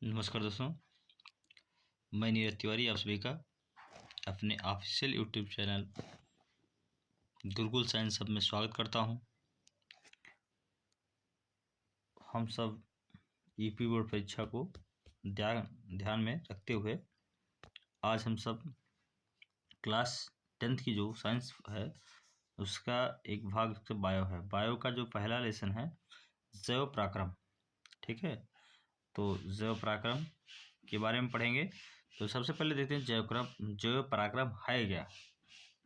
नमस्कार दोस्तों, मैं नीरज तिवारी आप सभी का अपने official YouTube channel Gurukul science hub में स्वागत करता हूं। हम सब यूपी बोर्ड परीक्षा को ध्यान में रखते हुए आज हम सब क्लास 10th की जो साइंस है उसका एक भाग बायो है। बायो का जो पहला लेसन है जैव पराक्रम, ठीक है। तो जैव पराक्रम के बारे में पढ़ेंगे। तो सबसे पहले देखते हैं जैव पराक्रम है क्या,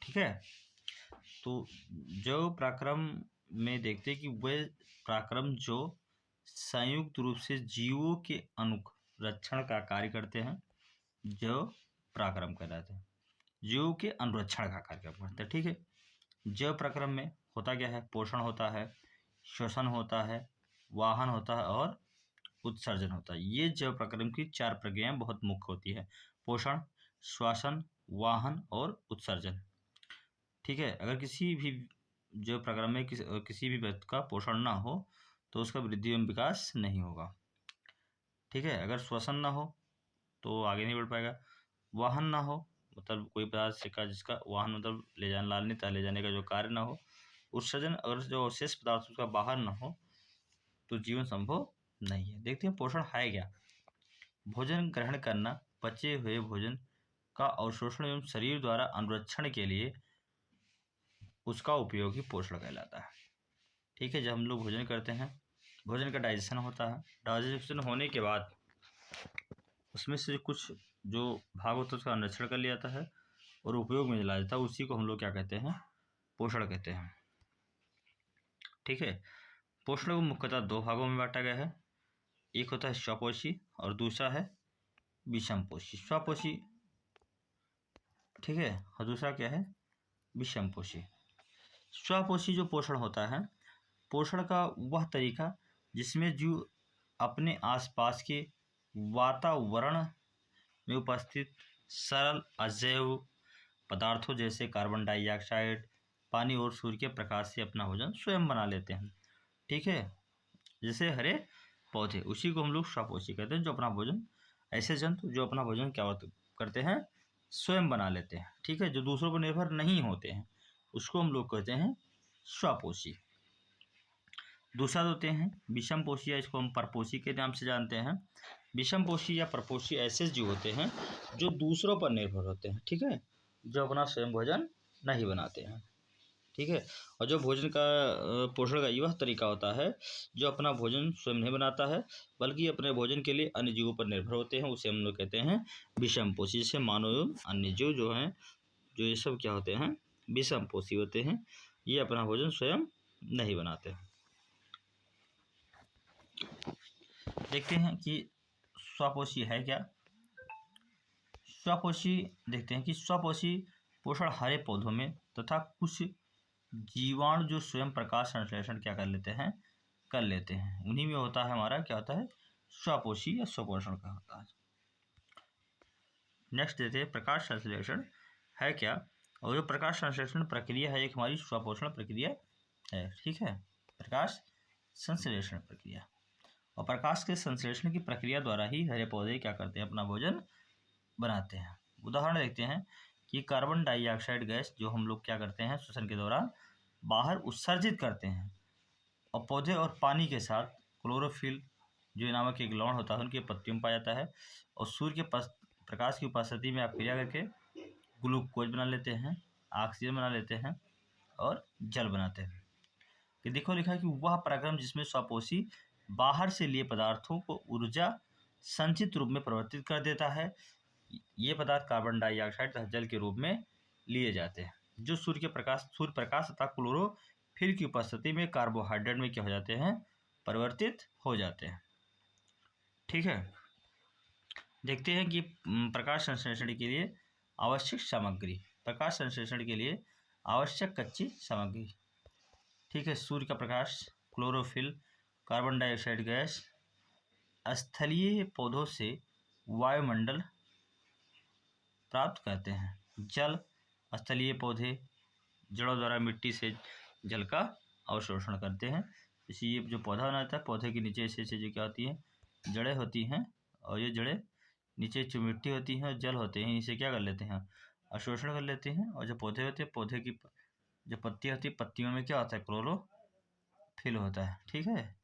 ठीक है। तो जैव पराक्रम में देखते हैं कि वह पराक्रम जो संयुक्त रूप से जीवों के अनुरक्षण का कार्य करते हैं, जैव पराक्रम कहलाते हैं। जीवों के अनुरक्षण का कार्य करते हैं, ठीक है। जैव पराक्रम में होता क्या है? पोषण होता है, श्वसन होता है, वाहन होता है और उत्सर्जन होता है। ये जैव पराक्रम की 4 प्रक्रियाएं बहुत मुख्य होती है: पोषण, श्वसन, वाहन और उत्सर्जन, ठीक है। अगर किसी भी जैव पराक्रम में किसी भी व्यक्ति का पोषण ना हो तो उसका वृद्धि एवं विकास नहीं होगा, ठीक है। अगर श्वसन ना हो तो आगे नहीं बढ़ पाएगा। वाहन ना हो मतलब कोई पदार्थ का जिसका वाहन मतलब ले जाने का जो कार्य ना हो। उत्सर्जन, अगर जो अवशेष पदार्थ उसका बाहर ना हो तो जीवन संभव नहीं है। देखते हैं पोषण है क्या। भोजन ग्रहण करना, पचे हुए भोजन का अवशोषण एवं शरीर द्वारा अनुरक्षण के लिए उसका उपयोग ही पोषण कहलाता है, ठीक है। जब हम लोग भोजन करते हैं, भोजन का डाइजेशन होता है। डाइजेशन होने के बाद उसमें से कुछ जो भाग होता है उसका अनुरक्षण कर लिया जाता है और उपयोग में लाया जाता है। उसी को हम लोग क्या कहते हैं? पोषण कहते हैं, ठीक है। पोषण को मुख्यतः 2 भागों में बांटा गया है। एक होता है स्वपोषी और दूसरा है विषमपोषी। स्वपोषी, ठीक है, और दूसरा क्या है? विषमपोषी। स्वपोषी जो पोषण होता है, पोषण का वह तरीका जिसमें जीव अपने आसपास के वातावरण में उपस्थित सरल अजैव पदार्थों जैसे कार्बन डाइऑक्साइड, पानी और सूर्य के प्रकाश से अपना भोजन स्वयं बना लेते हैं, ठीक है। जैसे हरे पौधे, उसी को हम लोग स्वपोषी कहते हैं। जो अपना भोजन, ऐसे जंतु जो अपना भोजन क्या करते हैं? स्वयं बना लेते हैं, ठीक है। जो दूसरों पर निर्भर नहीं होते हैं उसको हम लोग कहते हैं स्वपोषी। दूसरा होते हैं विषमपोषी, या इसको हम परपोषी के नाम से जानते हैं। विषमपोषी या परपोषी ऐसे जीव होते हैं जो दूसरों पर निर्भर होते हैं, ठीक है, जो अपना स्वयं भोजन नहीं बनाते हैं, ठीक है। और जो भोजन का पोषण का यह तरीका होता है जो अपना भोजन स्वयं नहीं बनाता है बल्कि अपने भोजन के लिए अन्य जीवों पर निर्भर होते हैं, उसे हम लोग कहते हैं विषमपोषी। जैसे मानव एवं अन्य जीव जो हैं, जो ये सब क्या होते हैं? विषमपोषी होते हैं। ये अपना भोजन स्वयं नहीं बनाते हैं। देखते हैं कि स्वपोषी है क्या। स्वपोषी देखते हैं कि स्वपोषी पोषण हरे पौधों में तथा कुछ जीवाणु जो स्वयं प्रकाश संश्लेषण क्या कर लेते हैं, उन्हीं में होता है हमारा क्या होता है? स्वपोषी या स्वपोषण का होता है। नेक्स्ट देते हैं प्रकाश संश्लेषण है क्या। और जो प्रकाश संश्लेषण प्रक्रिया है एक हमारी स्वपोषण प्रक्रिया है, ठीक है। प्रकाश संश्लेषण प्रक्रिया, और प्रकाश के संश्लेषण की प्रक्रिया द्वारा ही हरे पौधे क्या करते हैं? अपना भोजन बनाते हैं। उदाहरण देखते हैं कि कार्बन डाइऑक्साइड गैस जो हम लोग क्या करते हैं? श्वसन के दौरान बाहर उत्सर्जित करते हैं, और पौधे और पानी के साथ क्लोरोफिल जो नामक एक लवण होता है उनके पत्तियों में पाया जाता है, और सूर्य के प्रकाश की उपस्थिति में क्रिया करके ग्लूकोज बना लेते हैं, ऑक्सीजन बना लेते हैं और जल बनाते हैं। कि देखो लिखा है कि वह पराक्रम जिसमें स्वपोषी बाहर से लिए पदार्थों को ऊर्जा संचित रूप में परिवर्तित कर देता है। ये पदार्थ कार्बन डाइऑक्साइड तथा जल के रूप में लिए जाते हैं, जो सूर्य प्रकाश तथा क्लोरोफिल की उपस्थिति में कार्बोहाइड्रेट में क्या हो जाते हैं? परिवर्तित हो जाते हैं, ठीक है। देखते हैं कि प्रकाश संश्लेषण के लिए आवश्यक सामग्री, प्रकाश संश्लेषण के लिए आवश्यक कच्ची सामग्री, ठीक है। सूर्य का प्रकाश, क्लोरोफिल, कार्बन डाइऑक्साइड गैस, स्थलीय पौधों से वायुमंडल प्राप्त करते हैं, जल, स्थलीय पौधे जड़ों द्वारा मिट्टी से जल का अवशोषण करते हैं। इसी ये जो पौधा बनाता है, पौधे के नीचे ऐसे जो क्या होती हैं? जड़ें होती हैं, और ये जड़ें नीचे जो मिट्टी होती है और जल होते हैं इसे क्या कर लेते हैं, अवशोषण कर लेते हैं। और जो पौधे होते हैं, पौधे की जो पत्तियाँ होती है, पत्तियों में क्या होता है, क्लोरोफिल होता है। ठीक है,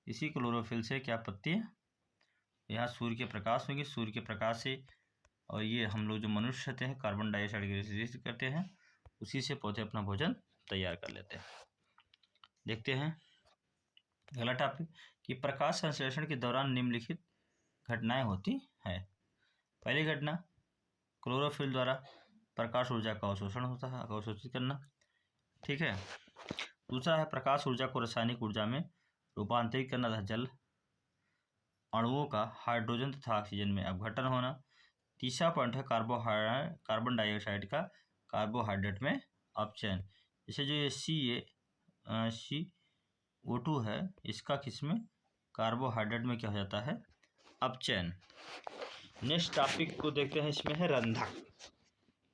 इसी क्लोरोफिल से क्या पत्तियाँ यहाँ सूर्य के प्रकाश होंगे, सूर्य के प्रकाश से, और ये हम लोग जो मनुष्य होते हैं कार्बन डाइऑक्साइड की रिलीज करते हैं, उसी से पौधे अपना भोजन तैयार कर लेते हैं। देखते हैं अगला टॉपिक कि प्रकाश संश्लेषण के दौरान निम्नलिखित घटनाएं होती हैं। पहली घटना, क्लोरोफिल द्वारा प्रकाश ऊर्जा का अवशोषण होता है, अवशोषित करना। ठीक है, दूसरा है प्रकाश ऊर्जा को रासायनिक ऊर्जा में रूपांतरित करना तथा जल अणुओं का हाइड्रोजन तथा ऑक्सीजन में अपघटन होना। तीसरा पॉइंट है कार्बन डाइऑक्साइड का कार्बोहाइड्रेट में अपचयन। जैसे जो ये CO2 है, इसका किसमें कार्बोहाइड्रेट में क्या हो जाता है, अपचयन। नेक्स्ट टॉपिक को देखते हैं, इसमें है रंधक।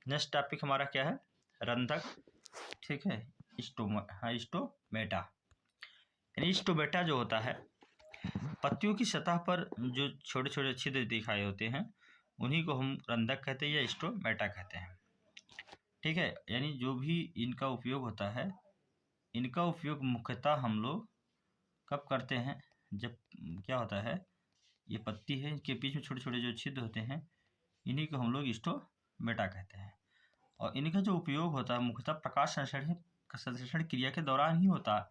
नेक्स्ट टॉपिक हमारा क्या है, रंधक। ठीक है, स्टोमेटा। यानी स्टोमेटा जो होता है, पत्तियों की सतह पर जो छोटे छोटे छिद्र दिखाए होते हैं उन्हीं को हम रंधक कहते हैं या स्टोमेटा कहते हैं। ठीक है, यानी जो भी इनका उपयोग होता है, इनका उपयोग मुख्यतः हम लोग कब करते हैं, जब क्या होता है, ये पत्ती है, इनके बीच में छोटे छोटे जो छिद्र होते हैं, इन्हीं को हम लोग स्टोमेटा कहते हैं। और इनका जो उपयोग होता है मुख्यतः प्रकाश संश्लेषण क्रिया के दौरान ही होता है।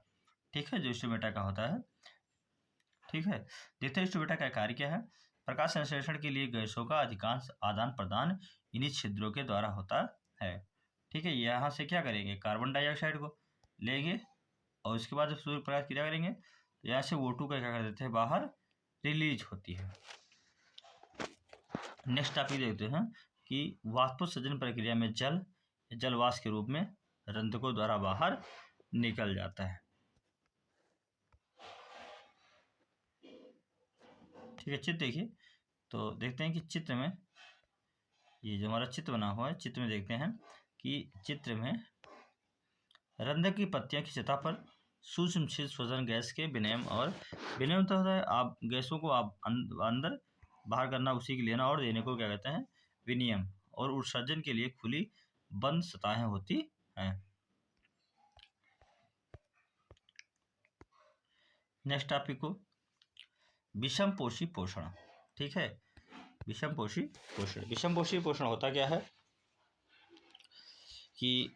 ठीक है, जो स्टोमेटा का होता है। ठीक है, देखते हैं स्टोमेटा का कार्य क्या है। प्रकाश संश्लेषण के लिए गैसों का अधिकांश आदान प्रदान इन्हीं छिद्रों के द्वारा होता है। ठीक है, यहाँ से क्या करेंगे, कार्बन डाइऑक्साइड को लेंगे और उसके बाद जब सूर्य प्रकाश क्रिया करेंगे तो यहाँ से O2 का क्या कर देते हैं, बाहर रिलीज होती है। नेक्स्ट टॉपिक देखते हैं कि वाष्पोत्सर्जन प्रक्रिया में जल वाष्प के रूप में रंधकों द्वारा बाहर निकल जाता है। ठीक है, चित्र देखिए, तो देखते हैं कि चित्र में ये जो हमारा चित्र बना हुआ है, चित्र में देखते हैं कि चित्र में रंधक की पत्तियां की सतह पर सूक्ष्म छिद्र श्वसन गैस के विनिमय तो होता है, आप गैसों को आप अंदर बाहर करना, उसी के लेना और देने को क्या कहते हैं, विनिमय। और उत्सर्जन के लिए खुली बंद सतहें होती हैं। नेक्स्ट टॉपिक को विषमपोषी पोषण। ठीक है, विषमपोषी पोषण होता क्या है कि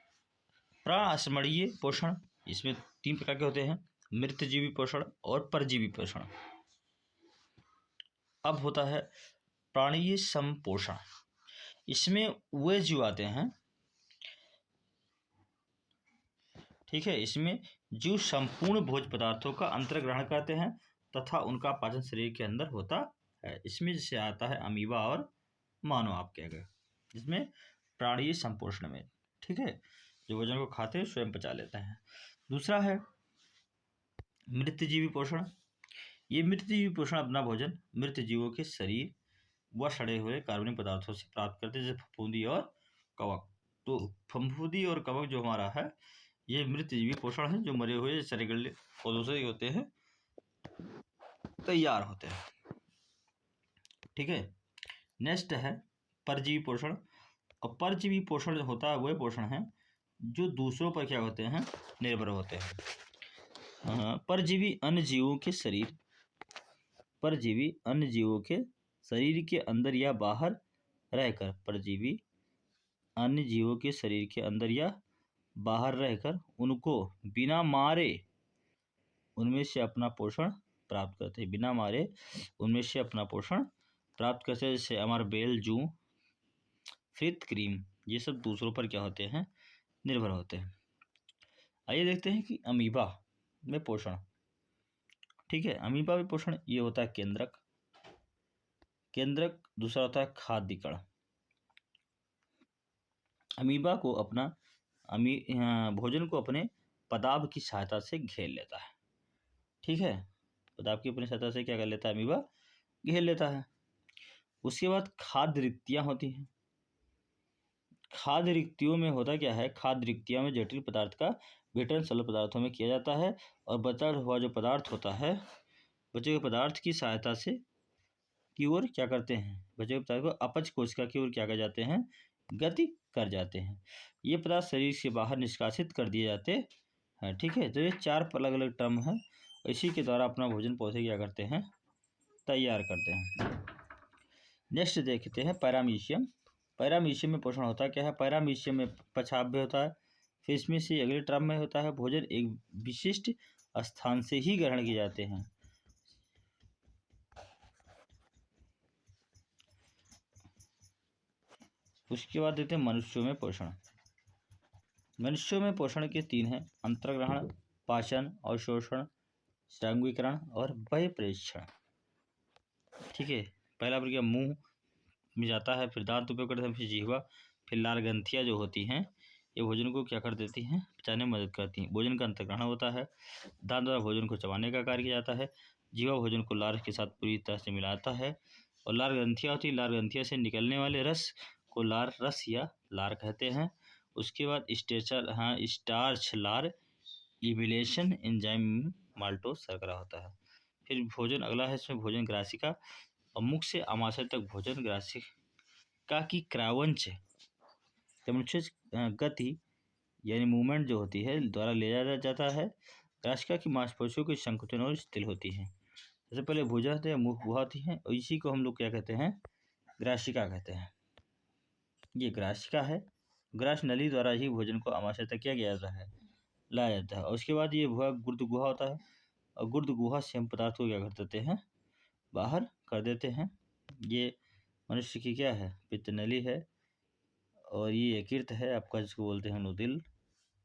प्राणस्मरणीय पोषण, इसमें 3 प्रकार के होते हैं, मृतजीवी पोषण और परजीवी पोषण। अब होता है प्राणीय संपोषण, इसमें वे जीव आते हैं। ठीक है, इसमें जीव संपूर्ण भोज्य पदार्थों का अंतर्ग्रहण करते हैं तथा उनका पाचन शरीर के अंदर होता है। इसमें जैसे आता है अमीबा और मानव, आप कह गए, जिसमें प्राणीय संपोषण में। ठीक है, जो भोजन को खाते हैं स्वयं पचा लेते हैं। दूसरा है मृतजीवी पोषण। ये मृतजीवी पोषण अपना भोजन मृत जीवों के शरीर व सड़े हुए कार्बनिक पदार्थों से प्राप्त करते हैं, जैसे फफूंदी और कवक। तो फफूंदी और कवक जो हमारा है, ये मृतजीवी पोषण है, जो मरे हुए सड़े गले पौधों से होते हैं, तैयार होते हैं। ठीक है, नेक्स्ट है परजीवी पोषण। और परजीवी पोषण जो होता है वह पोषण है जो दूसरों पर क्या होते हैं, निर्भर होते हैं। परजीवी अन्य जीवों के शरीर के अंदर या बाहर रहकर, परजीवी अन्य जीवों के शरीर के अंदर या बाहर रहकर उनको बिना मारे उनमें से अपना पोषण प्राप्त करते हैं, बिना मारे उनमें से अपना पोषण प्राप्त करते हैं। जैसे अमरबेल, जूं, कृत्रिम, ये सब दूसरों पर क्या होते हैं, निर्भर होते हैं। आइए देखते हैं कि अमीबा में पोषण। ठीक है, अमीबा में पोषण ये होता है केंद्रक। दूसरा होता है खाद्य कण। अमीबा को अपना भोजन को अपने पदार्थ की सहायता से घेर लेता है। ठीक है, पदार्थ की अपनी सहायता से क्या कर लेता है, अमीबा घेर लेता है। उसके बाद खाद्य रिक्तियां होती हैं। खाद्य रिक्तियों में होता क्या है, खाद्य रिक्तियों में जटिल पदार्थ का विघटन सरल पदार्थों में किया जाता है और बचा हुआ जो पदार्थ होता है, बचे हुए पदार्थ की सहायता से की ओर क्या करते हैं, बचे हुए पदार्थ को अपच कोशिका की ओर क्या कर जाते हैं, गति कर जाते हैं। ये पदार्थ शरीर से बाहर निष्कासित कर दिए जाते हैं। ठीक है, तो ये 4 अलग अलग टर्म हैं। इसी के द्वारा अपना भोजन पौधे क्या करते हैं, तैयार करते हैं। नेक्स्ट देखते हैं पैरामीशियम। पैरामीशियम में पोषण होता क्या है, पैरामीशियम में पछाव्य होता है। फिर इसमें से अगले टर्म में होता है भोजन एक विशिष्ट स्थान से ही ग्रहण किए जाते हैं। उसके बाद देते हैं मनुष्यों में पोषण। मनुष्यों में पोषण के 3 हैं, अंतर्ग्रहण, पाचन और शोषण, श्रृंगीकरण और बहिप्रेषण। ठीक है, पहला प्रक्रिया मुंह में जाता है, फिर दांत उपयोग करते हैं, फिर जिह्वा, फिर लाल ग्रंथियाँ जो होती हैं ये भोजन को क्या कर देती हैं, पचाने में मदद करती हैं। भोजन का अंतर्ग्रहण होता है, दांत द्वारा भोजन को चबाने का कार्य किया जाता है। जिह्वा भोजन को लार के साथ पूरी तरह से मिलाता है। और लार ग्रंथियाँ होती है, लार ग्रंथियाँ से निकलने वाले रस को लार रस या लार कहते हैं। उसके बाद स्टार्च लार इबिलेशन एंजाइम माल्टोज शर्करा होता है। फिर भोजन अगला है, इसमें भोजन ग्रासिका, और मुख से आमाशय तक भोजन ग्रासिका की क्रावंच गति यानी मूवमेंट जो होती है द्वारा ले जाया जाता है। ग्रासिका की मांसपेशियों की संकुचन और स्थिर होती है। सबसे पहले भुजा होते हैं, मुख गुहा होती है, और इसी को हम लोग क्या कहते हैं, ग्रासिका कहते हैं। ये ग्रासिका है। ग्रास नली द्वारा ही भोजन को आमाशय तक किया जाता है, लाया जाता है। और उसके बाद ये भुआ गुर्द गुहा होता है, और गुर्द गुहा से हम पदार्थ को क्या कर देते हैं, बाहर कर देते हैं। ये मनुष्य की क्या है, पित्त नली है, और ये यकृत है आपका, जिसको बोलते हैं नोदिल।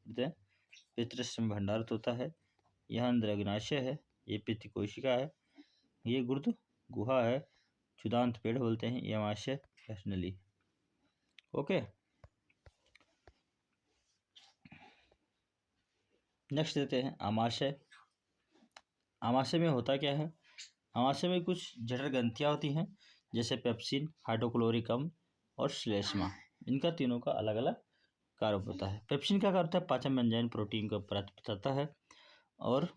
पितृष्ठ में भंडारित होता है। यहाँ अंदर अग्नाशय है, ये पित्त कोशिका है, ये गुर्द गुहा है, क्षुदांत पेड़ बोलते हैं, ये आमाशय नली। ओके, नेक्स्ट देते हैं आमाशय। आमाशय में होता क्या है, आमाशय में कुछ जठर ग्रंथियाँ होती हैं, जैसे पेप्सिन, हाइड्रोक्लोरिक अम्ल और श्लेष्मा। इनका तीनों का अलग अलग कार्य होता है। पेप्सिन का कार्य होता है पाचन एंजाइम प्रोटीन को बताता है, और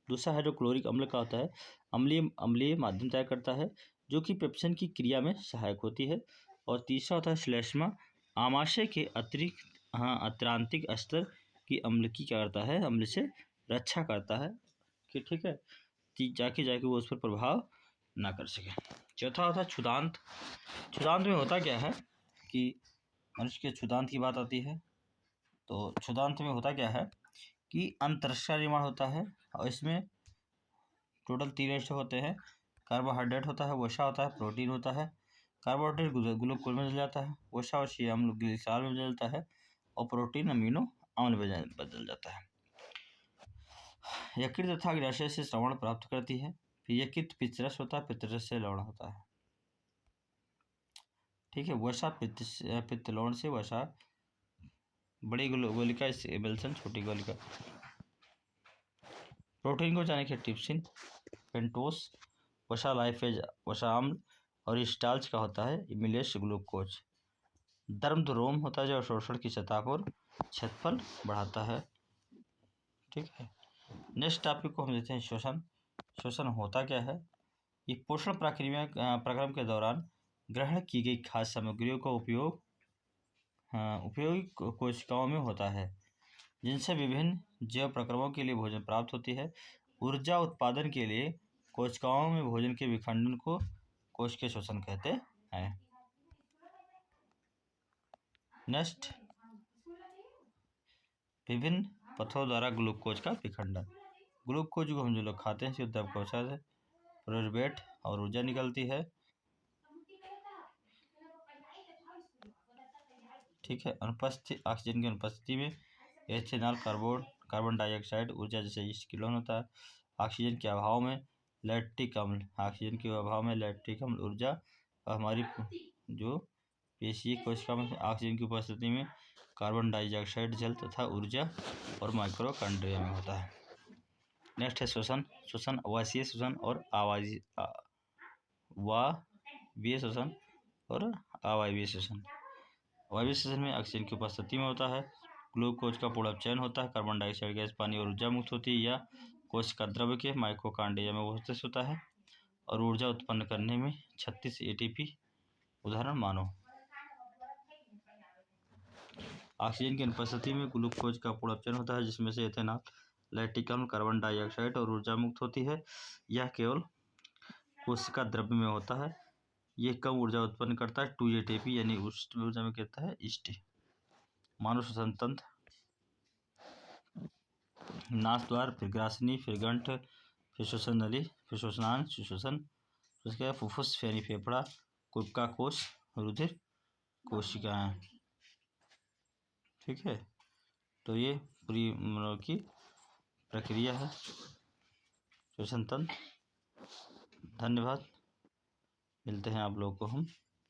दूसरा हाइड्रोक्लोरिक अम्ल का होता है अम्लीय माध्यम तैयार करता है, जो कि पेप्सिन की क्रिया में सहायक होती है। और तीसरा होता है श्लेष्मा, आमाशय के अत्रांतिक स्तर की अम्ल की क्या करता है, अम्ल से रक्षा करता है कि ठीक है, जाके वो उस पर प्रभाव ना कर सके। चौथा होता है क्षुदांत। क्षुदांत में होता क्या है कि मनुष्य के क्षुदांत की बात आती है, तो क्षुदांत में होता क्या है कि अंतरश का निर्माण होता है, और इसमें टोटल 3 हिस्से होते हैं। कार्बोहाइड्रेट होता है, वसा होता है, प्रोटीन होता है। कार्बोहाइड्रेट ग्लूकोज में बदल जाता है, वसा और सी अम्ल ग्लिसरॉल में बदल जाता है, और प्रोटीन अमीनो अम्ल में बदल जाता है। यकृत तथा अग्नाशय से श्रवण प्राप्त करती है। फिर यकृत पित्तरस होता है, पित्तरस से लवण होता है। ठीक है, वसा पित्त लवण से वसा, बड़ी गोलिका एबल्सन, छोटी गोलिका। प्रोटीन को जाने के टिप्सिन, पेंटोस, वसा लाइफेज वसा अम्ल, और स्टार्च का होता है इमिलेस ग्लूकोज। रोम होता है जो शोषण की सतह पर क्षेत्रफल बढ़ाता है। ठीक है, नेक्स्ट टॉपिक को हम देते हैं श्वसन। श्वसन होता क्या है, ये पोषण प्रक्रम के दौरान ग्रहण की गई खाद्य सामग्रियों का उपयोगी कोशिकाओं में होता है, जिनसे विभिन्न जैव प्रक्रमों के लिए भोजन प्राप्त होती है। ऊर्जा उत्पादन के लिए कोशिकाओं में भोजन के विखंडन को कोशिकीय श्वसन कहते हैं। नेक्स्ट, विभिन्न पथों द्वारा ग्लूकोज का विखंडन। ग्लूकोज को हम जो लोग खाते हैं उद्दव कोशिका से प्रोरबेट और ऊर्जा निकलती है। ठीक है, ऑक्सीजन की अनुपस्थिति में एथेनॉल, कार्बन डाइऑक्साइड ऊर्जा जैसे ईस्टोकिलोन होता है। ऑक्सीजन के अभाव में लैक्टिक अम्ल, ऑक्सीजन के अभाव में लैक्टिक अम्ल ऊर्जा, और हमारी जो पेशीय कोशिका में ऑक्सीजन की उपस्थिति में कार्बन डाइऑक्साइड जल तथा ऊर्जा और माइक्रोकॉन्ड्रिया में होता है। नेक्स्ट है श्वसन। श्वसन आवासीय श्वसन और वायवीय श्वसन और अवायवीय श्वसन। वायवीय श्वसन में ऑक्सीजन की उपस्थिति में होता है, ग्लूकोज का पूर्ण अपचयन होता है, कार्बन डाइऑक्साइड गैस, पानी और ऊर्जा मुक्त होती है, या कोशिका द्रव्य के माइक्रोकॉन्ड्रिया में उपस्थित होता है। और ऊर्जा उत्पन्न करने में 36 ATP। उदाहरण मानो। ऑक्सीजन की अनुपस्थिति में ग्लूकोज का पूर्ण अपचयन होता है, जिसमें से एथेनॉल, लैक्टिक अम्ल, कार्बन डाइऑक्साइड और ऊर्जा मुक्त होती है। यह केवल कोशिका द्रव्य में होता है। यह कम ऊर्जा उत्पन्न करता है, 2 ATP, यानी उस ऊर्जा में कहता है ईस्ट। मानव श्वसन तंत्र, नास द्वार, फिर ग्रासनी, फिर गंठ, फिर श्वसन नली, फिर श्वसनांग, श्वसन, उसके बाद फुफ्फुस, यानी फेफड़ा, कुबका कोश, रुधिर कोशिकाएं। ठीक है, तो ये पूरी मतलब की प्रक्रिया है श्वसन तंत्र। धन्यवाद। मिलते हैं आप लोगों को हम